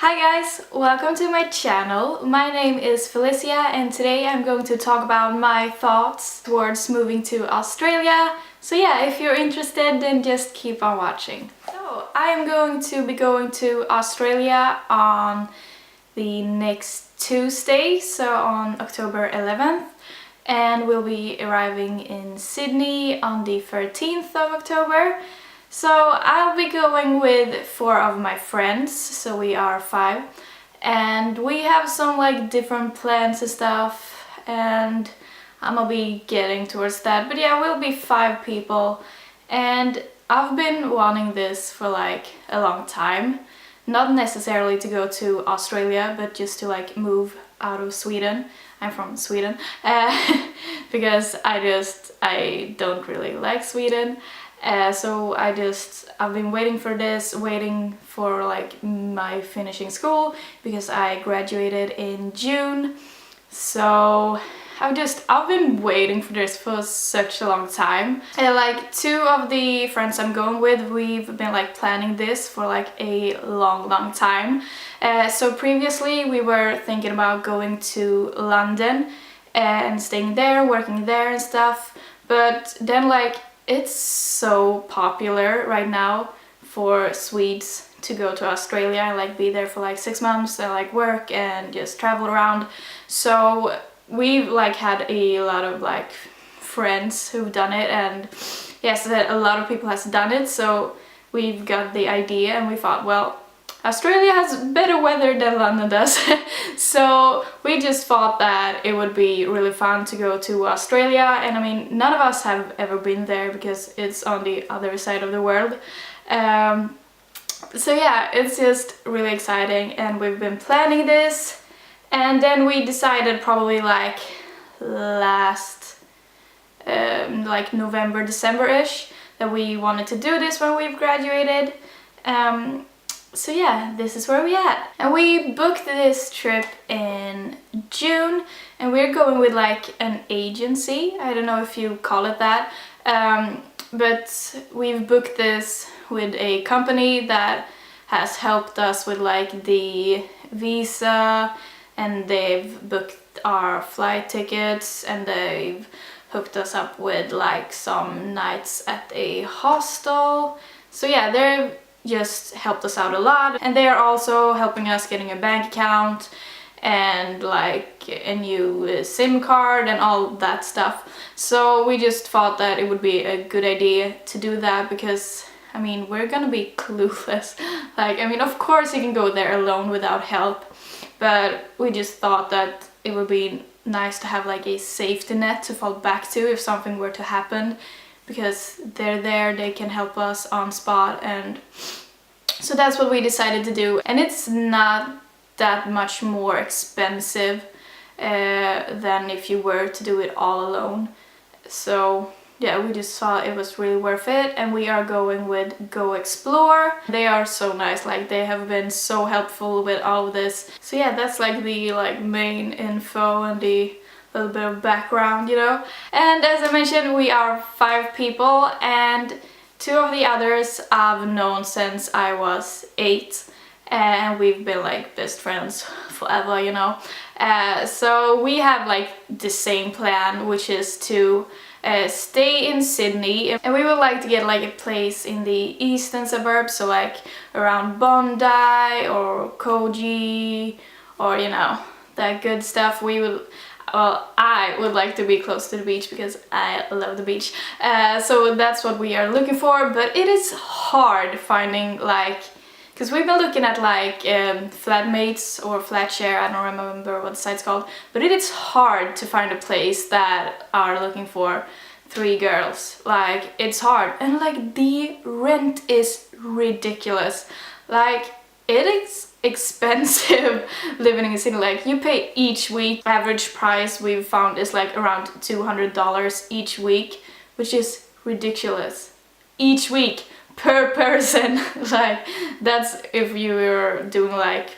Hi guys, welcome to my channel. My name is Felicia and today I'm going to talk about my thoughts towards moving to Australia. So yeah, if you're interested then just keep on watching. So I am going to be going to Australia on the next Tuesday, so on October 11th. And we'll be arriving in Sydney on the 13th of October. So I'll be going with 4 of my friends, so we are 5, and we have some like different plans and stuff, and I'm gonna be getting towards that. But yeah, we'll be 5 people, and I've been wanting this for like a long time. Not necessarily to go to Australia, but just to like move out of Sweden. I'm from Sweden, because I don't really like Sweden. So I've been waiting for this, waiting for like my finishing school, because I graduated in June. So I've been waiting for this for such a long time. And like 2 of the friends I'm going with, we've been like planning this for like a long time. So previously we were thinking about going to London and staying there, working there and stuff. But then like it's so popular right now for Swedes to go to Australia and like be there for like 6 months and like work and just travel around. So we've like had a lot of like friends who've done it, and yes, a lot of people has done it. So we've got the idea and we thought, well, Australia has better weather than London does. So we just thought that it would be really fun to go to Australia. And I mean, none of us have ever been there because it's on the other side of the world. So yeah, it's just really exciting, and we've been planning this. And then we decided probably like last like November, December-ish that we wanted to do this when we've graduated. So yeah, this is where we at. And we booked this trip in June, and we're going with like an agency. I don't know if you call it that, but we've booked this with a company that has helped us with like the visa, and they've booked our flight tickets, and they've hooked us up with like some nights at a hostel. So yeah, they're just helped us out a lot, and they are also helping us getting a bank account and like a new SIM card and all that stuff. So we just thought that it would be a good idea to do that, because I mean, we're gonna be clueless. Like, I mean, of course you can go there alone without help, but we just thought that it would be nice to have like a safety net to fall back to if something were to happen, because they're there, they can help us on spot. And so that's what we decided to do. And it's not that much more expensive than if you were to do it all alone. So yeah, we just thought it was really worth it, and we are going with Go Explore. They are so nice, like they have been so helpful with all of this. So yeah, that's like the like main info and the little bit of background, you know. And as I mentioned, we are 5 people, and 2 of the others I've known since I was 8, and we've been like best friends forever, you know. So we have like the same plan, which is to stay in Sydney, and we would like to get like a place in the eastern suburbs, so like around Bondi or Koji, or you know, that good stuff. Well, I would like to be close to the beach because I love the beach. So that's what we are looking for, but it is hard finding like, because we've been looking at like flatmates or flatshare, I don't remember what the site's called, but it is hard to find a place that are looking for 3 girls. Like, it's hard, and like the rent is ridiculous. Like, it is expensive living in a city. Like, you pay each week, average price we've found is like around $200 each week, which is ridiculous. Each week per person. Like, that's if you were doing like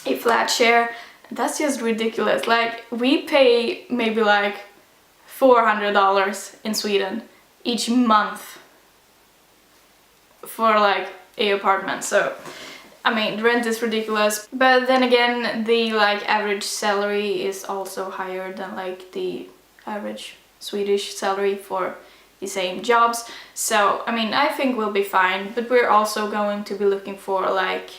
a flat share, that's just ridiculous. Like, we pay maybe like $400 in Sweden each month for like a apartment. So I mean, rent is ridiculous, but then again, the like average salary is also higher than like the average Swedish salary for the same jobs. So, I mean, I think we'll be fine, but we're also going to be looking for like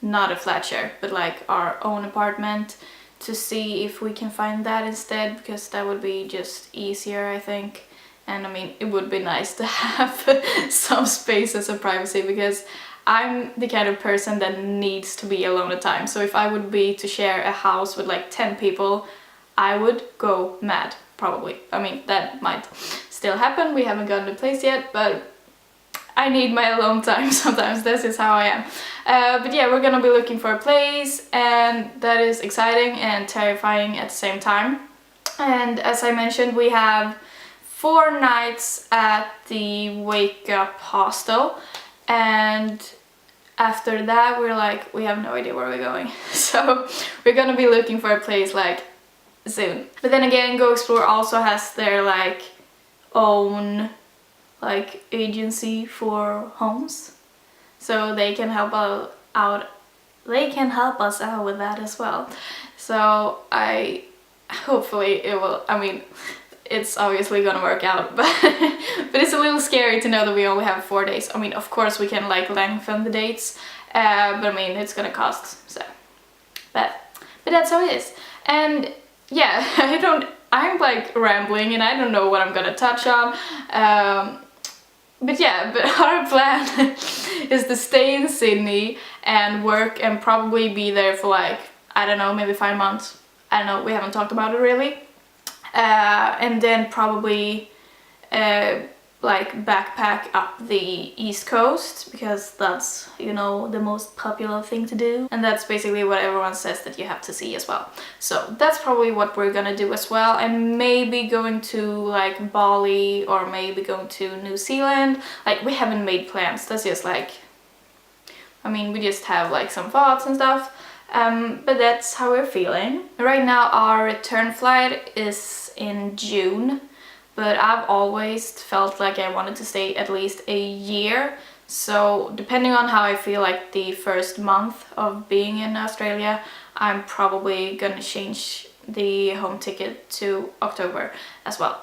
not a flat share, but like our own apartment to see if we can find that instead, because that would be just easier, I think. And I mean, it would be nice to have some space as a privacy, because I'm the kind of person that needs to be alone at times. So if I would be to share a house with like 10 people, I would go mad, probably. I mean, that might still happen. We haven't gotten a place yet, but I need my alone time sometimes. This is how I am. But yeah, we're gonna be looking for a place, and that is exciting and terrifying at the same time. And as I mentioned, we have 4 nights at the Wake Up hostel, and after that we're like, we have no idea where we're going. So we're gonna be looking for a place like soon. But then again, Go Explore also has their like own like agency for homes, so they can help out. They can help us out with that as well. So hopefully it will. I mean, it's obviously gonna work out, but but it's a little scary to know that we only have 4 days. I mean, of course we can like lengthen the dates, but I mean, it's gonna cost. So, but that's how it is. And yeah, I'm like rambling and I don't know what I'm gonna touch on. But yeah, but our plan is to stay in Sydney and work and probably be there for like, I don't know, maybe 5 months. I don't know, we haven't talked about it really. And then probably like backpack up the East Coast, because that's, you know, the most popular thing to do, and that's basically what everyone says that you have to see as well. So that's probably what we're gonna do as well, and maybe going to like Bali or maybe going to New Zealand. Like, we haven't made plans, that's just like, I mean, we just have like some thoughts and stuff. But that's how we're feeling. Right now our return flight is in June, but I've always felt like I wanted to stay at least a year. So depending on how I feel like the first month of being in Australia, I'm probably gonna change the home ticket to October as well.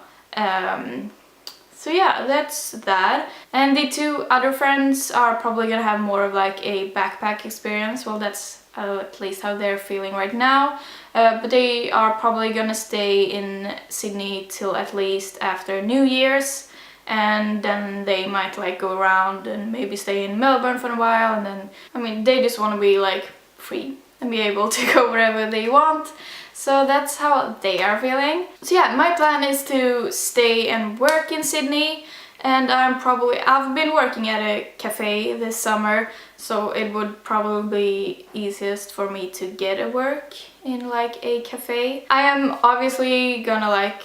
So yeah, that's that. And the 2 other friends are probably gonna have more of like a backpack experience. Well, that's at least how they're feeling right now. But they are probably gonna stay in Sydney till at least after New Year's, and then they might like go around and maybe stay in Melbourne for a while, and then, I mean, they just want to be like free and be able to go wherever they want. So that's how they are feeling. So yeah, my plan is to stay and work in Sydney, and I've been working at a cafe this summer, so it would probably be easiest for me to get a work in like a cafe. I am obviously gonna like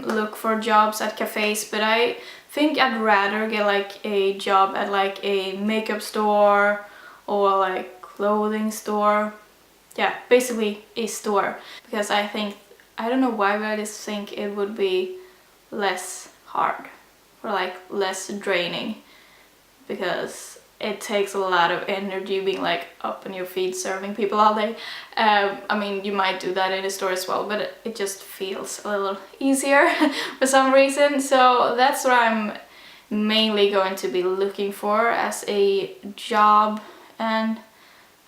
look for jobs at cafes, but I think I'd rather get like a job at like a makeup store or like clothing store. Yeah, basically a store, because I don't know why, but I just think it would be less hard or like less draining, because it takes a lot of energy being like up on your feet serving people all day. I mean, you might do that in a store as well, but it just feels a little easier for some reason. So that's what I'm mainly going to be looking for as a job, and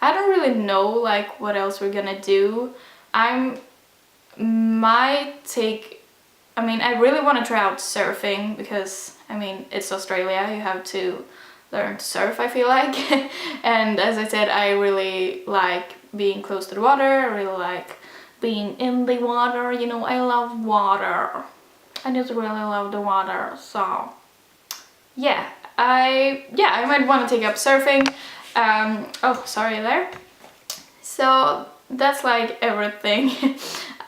I don't really know like what else we're gonna do. I really want to try out surfing, because I mean, it's Australia, you have to learn to surf, I feel like. And as I said, I really like being close to the water, I really like being in the water, you know, I love water. I just really love the water, so yeah, I might want to take up surfing. Oh, sorry there. So that's like everything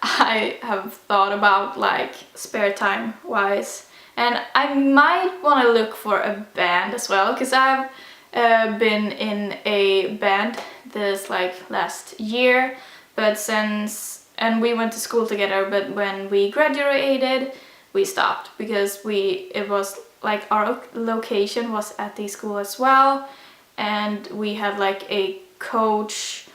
I have thought about like spare time wise. And I might want to look for a band as well, because I've been in a band this like last year, and we went to school together, but when we graduated we stopped, because it was like our location was at the school as well, and we had like a coach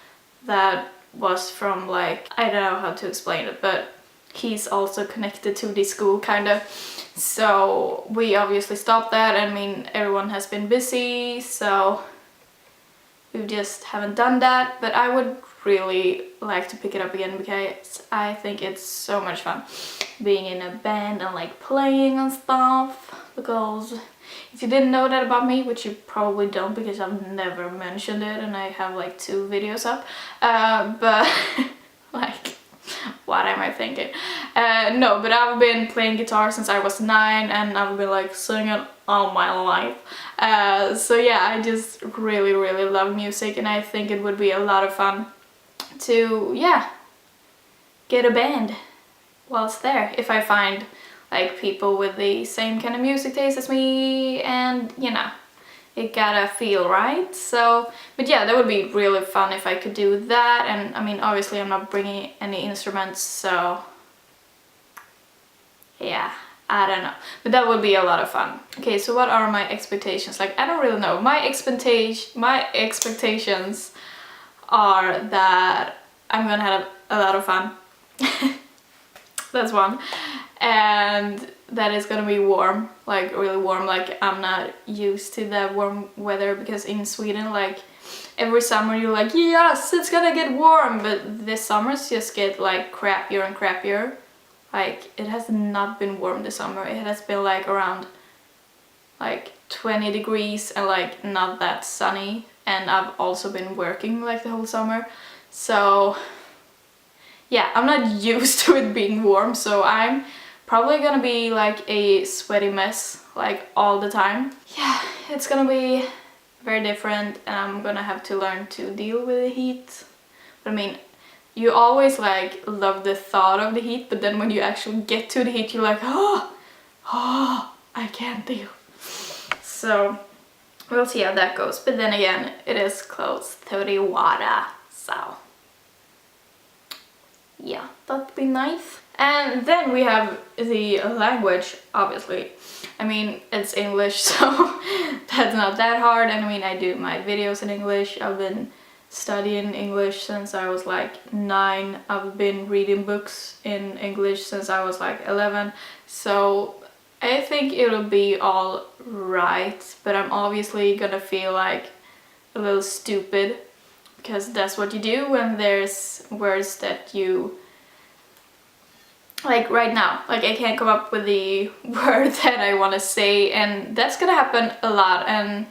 that was from like, I don't know how to explain it, but he's also connected to the school kind of. So we obviously stopped that. I mean, everyone has been busy, so we just haven't done that, but I would really like to pick it up again because I think it's so much fun being in a band and like playing and stuff. Because if you didn't know that about me, which you probably don't because I've never mentioned it and I have like 2 videos up, but like, what am I thinking? No, but I've been playing guitar since I was 9 and I've been like singing all my life. So yeah, I just really love music, and I think it would be a lot of fun to, yeah, get a band whilst there if I find like people with the same kind of music taste as me, and you know, it gotta feel right. So, but yeah, that would be really fun if I could do that. And I mean, obviously I'm not bringing any instruments, so yeah, I don't know, but that would be a lot of fun. Okay, so what are my expectations? Like, I don't really know. My expectations are that I'm gonna have a lot of fun. That's one. And that it's gonna be warm, like really warm. Like, I'm not used to that warm weather because in Sweden, like every summer you're like, yes, it's gonna get warm, but this summers just get like crappier and crappier. Like, it has not been warm this summer. It has been like around like 20 degrees and like not that sunny, and I've also been working like the whole summer, so yeah, I'm not used to it being warm, so I'm probably gonna be like a sweaty mess like all the time. Yeah, it's gonna be very different, and I'm gonna have to learn to deal with the heat. But I mean, you always like love the thought of the heat, but then when you actually get to the heat, you're like, oh, I can't deal. So we'll see how that goes. But then again, it is close to the water, so yeah, that'd be nice. And then we have the language, obviously. I mean, it's English, so that's not that hard. And I mean, I do my videos in English. I've been studying English since I was like 9. I've been reading books in English since I was like 11. So I think it'll be all right, but I'm obviously gonna feel like a little stupid because that's what you do when there's words that you, like right now, like I can't come up with the word that I want to say, and that's gonna happen a lot. And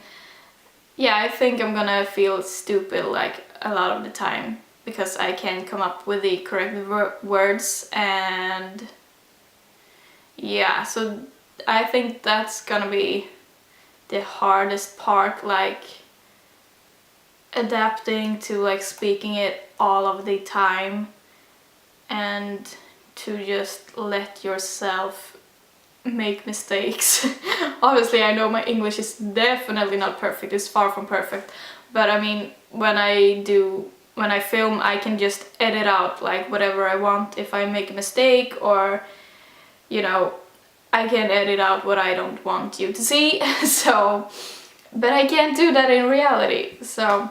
yeah, I think I'm gonna feel stupid like a lot of the time because I can't come up with the correct words. And yeah, so I think that's gonna be the hardest part, like adapting to like speaking it all of the time and to just let yourself make mistakes. Obviously, I know my English is definitely not perfect, it's far from perfect, but I mean, when I film, I can just edit out like whatever I want. If I make a mistake, or you know, I can edit out what I don't want you to see. So, but I can't do that in reality. So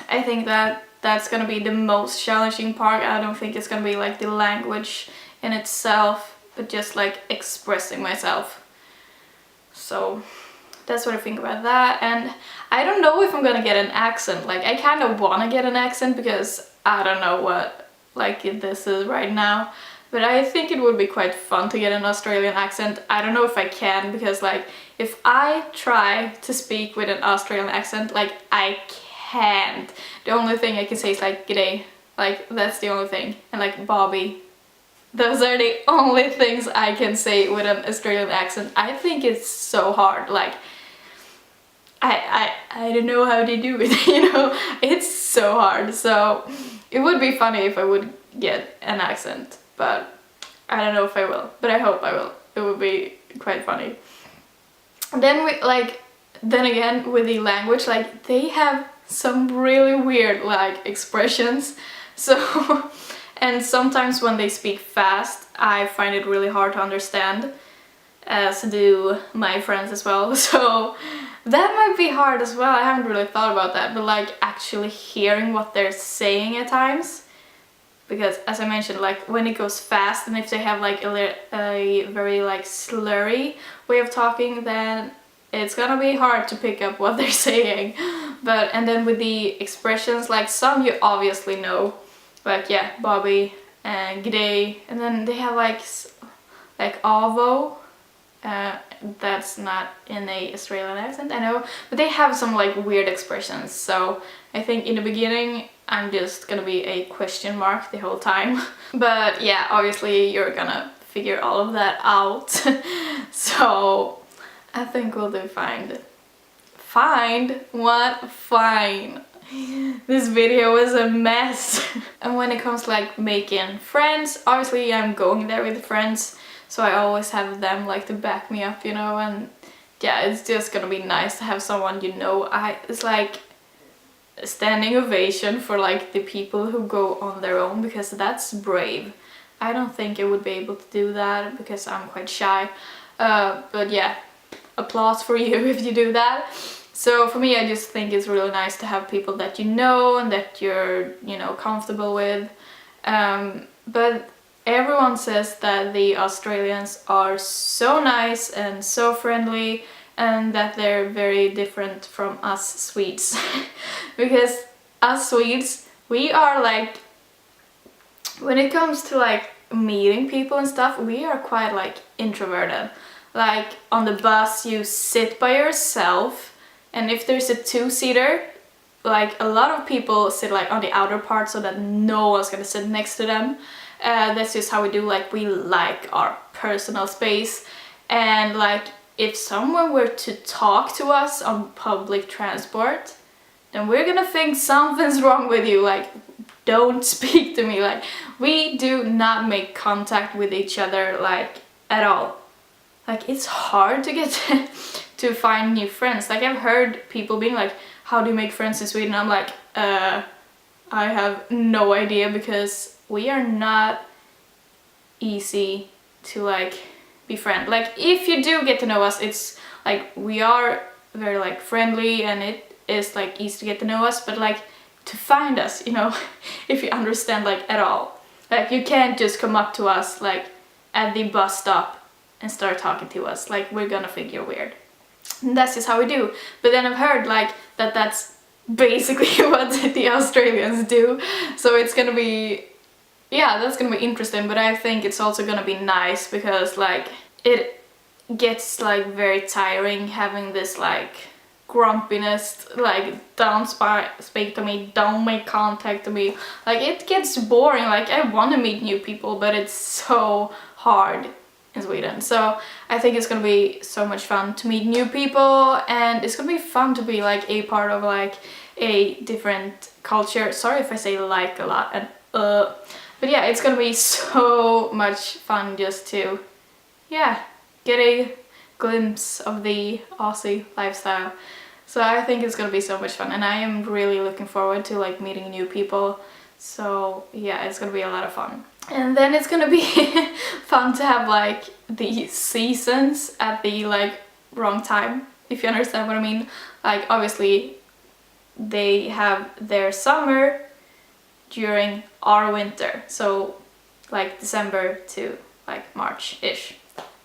I think that that's gonna be the most challenging part. I don't think it's gonna be like the language in itself, but just like expressing myself. So that's what I think about that. And I don't know if I'm gonna get an accent. Like, I kind of want to get an accent because I don't know what like this is right now, but I think it would be quite fun to get an Australian accent. I don't know if I can, because like if I try to speak with an Australian accent, like I can't. The only thing I can say is like g'day, like that's the only thing, and like Bobby. Those are the only things I can say with an Australian accent. I think it's so hard. Like I don't know how they do it, you know? It's so hard. So it would be funny if I would get an accent, but I don't know if I will, but I hope I will. It would be quite funny. And then again, with the language, like they have some really weird like expressions. So and sometimes when they speak fast, I find it really hard to understand. as do my friends as well. So that might be hard as well. I haven't really thought about that, but like actually hearing what they're saying at times. Because as I mentioned, like when it goes fast and if they have like a very like slurry way of talking, then it's gonna be hard to pick up what they're saying. But and then with the expressions, like some you obviously know, like yeah, Bobby and G'day, and then they have like Avo. That's not in a Australian accent, I know, but they have some like weird expressions. So I think in the beginning I'm just gonna be a question mark the whole time. But yeah, obviously you're gonna figure all of that out. So I think we'll do fine. Find what? Fine. This video is a mess. And when it comes to like making friends, obviously I'm going there with friends, so I always have them like to back me up, you know, and yeah, it's just gonna be nice to have someone, you know. It's like a standing ovation for like the people who go on their own, because that's brave. I don't think I would be able to do that because I'm quite shy, but yeah, applause for you if you do that. So for me, I just think it's really nice to have people that you know and that you're, you know, comfortable with. But everyone says that the Australians are so nice and so friendly, and that they're very different from us Swedes. Because us Swedes, we are like, when it comes to like meeting people and stuff, we are quite like introverted. Like on the bus you sit by yourself, and if there's a two-seater, like a lot of people sit like on the outer part so that no one's gonna sit next to them. That's just how we do, like we like our personal space. And like if someone were to talk to us on public transport, then we're gonna think something's wrong with you, like don't speak to me. Like we do not make contact with each other like at all. Like it's hard to get to find new friends. Like I've heard people being like, how do you make friends in Sweden? I'm like, I have no idea, because we are not easy to like befriend. Like if you do get to know us, it's like we are very like friendly and it is like easy to get to know us, but like to find us, you know, if you understand like at all. Like you can't just come up to us like at the bus stop and start talking to us, like we're gonna think you're weird. And that's just how we do. But then I've heard like that's basically what the Australians do. So it's gonna be, yeah, that's gonna be interesting. But I think it's also gonna be nice, because like it gets like very tiring having this like grumpiness, like don't speak to me, don't make contact to me. Like it gets boring. Like I want to meet new people, but it's so hard in Sweden. So I think it's gonna be so much fun to meet new people, and it's gonna be fun to be like a part of like a different culture. Sorry if I say like a lot and but yeah, it's gonna be so much fun just to, yeah, get a glimpse of the Aussie lifestyle. So I think it's gonna be so much fun, and I am really looking forward to like meeting new people. So yeah, it's gonna be a lot of fun. And then it's gonna be fun to have like the seasons at the like wrong time, if you understand what I mean. Like obviously they have their summer during our winter, so like December to like March-ish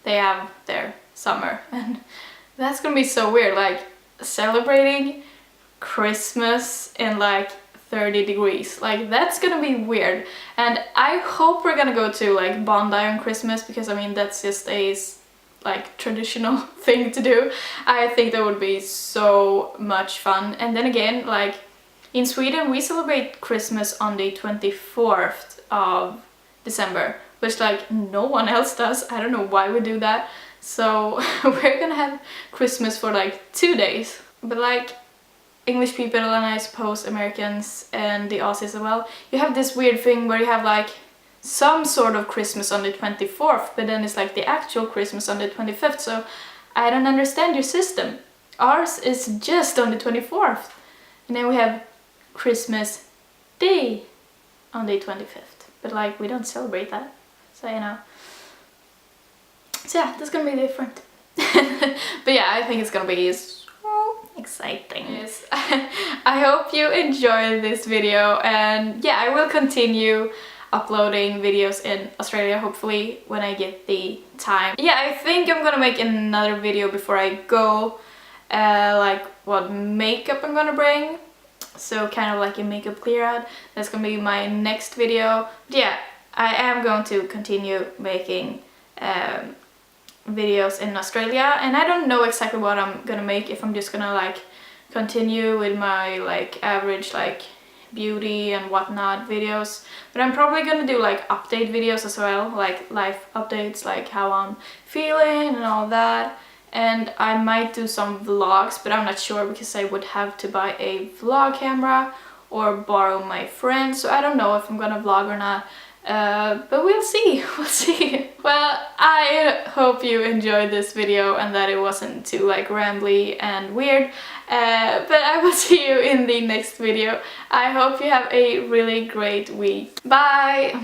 they have their summer, and that's gonna be so weird, like celebrating Christmas in like 30 degrees. Like that's gonna be weird. And I hope we're gonna go to like Bondi on Christmas, because I mean that's just a like traditional thing to do. I think that would be so much fun. And then again, like in Sweden we celebrate Christmas on the 24th of December, which like no one else does. I don't know why we do that. So we're gonna have Christmas for like 2 days. But like English people, and I suppose Americans and the Aussies as well, you have this weird thing where you have like some sort of Christmas on the 24th, but then it's like the actual Christmas on the 25th. So I don't understand your system. Ours is just on the 24th, and then we have Christmas Day on the 25th, but like we don't celebrate that. So you know, So yeah, that's gonna be different. But yeah, I think it's gonna be so exciting. Yes. I hope you enjoyed this video, and yeah, I will continue uploading videos in Australia, hopefully, when I get the time. Yeah, I think I'm gonna make another video before I go, like what makeup I'm gonna bring. So kind of like a makeup clear out. That's gonna be my next video. But yeah, I am going to continue making videos in Australia, and I don't know exactly what I'm gonna make, if I'm just gonna like continue with my like average like beauty and whatnot videos, but I'm probably gonna do like update videos as well, like life updates, like how I'm feeling and all that. And I might do some vlogs, but I'm not sure because I would have to buy a vlog camera or borrow my friend's, so I don't know if I'm gonna vlog or not. But we'll see, we'll see. Well, I hope you enjoyed this video and that it wasn't too like rambly and weird, but I will see you in the next video. I hope you have a really great week. Bye!